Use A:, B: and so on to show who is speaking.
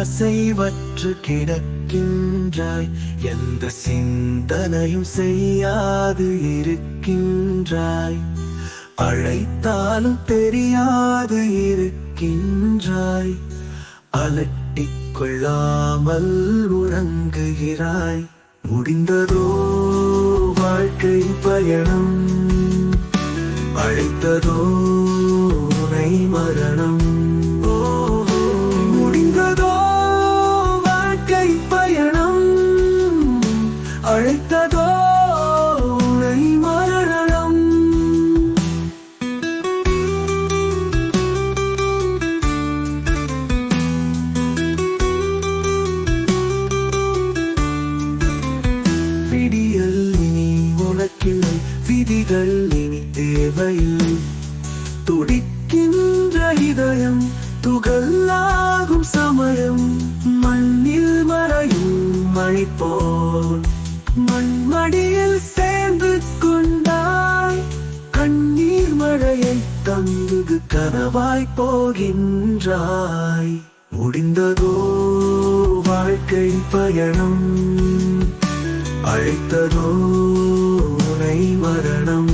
A: அசைவற்று கிடக்கின்றாய், எந்த சிந்தனையும் செய்யாது இருக்கின்றாய். அழைத்தாலும் தெரியாது இருக்கின்றாய், அலட்டிக் கொள்ளாமல் உறங்குகிறாய். முடிந்ததோ வாழ்க்கை பயணம், அழைத்ததோ உனை மரணம். முடிந்ததோ வாழ்க்கை பயணம், அழைத்ததோ உனை மரணம். விடியல் இனி உனக்கில்லை, விதிகள் இனி தேவையில்லை. துடிக்கின்ற இதயம் துகளாகும் சமயம், மண்ணில் மறையும் மழை போல் மண்மடியில் சேர்ந்து கொண்டாய். கண்ணீர் மழையை தந்து கனவாய் போகின்றாய். முடிந்ததோ வாழ்க்கை பயணம், அழைத்ததோ உனை மரணம்.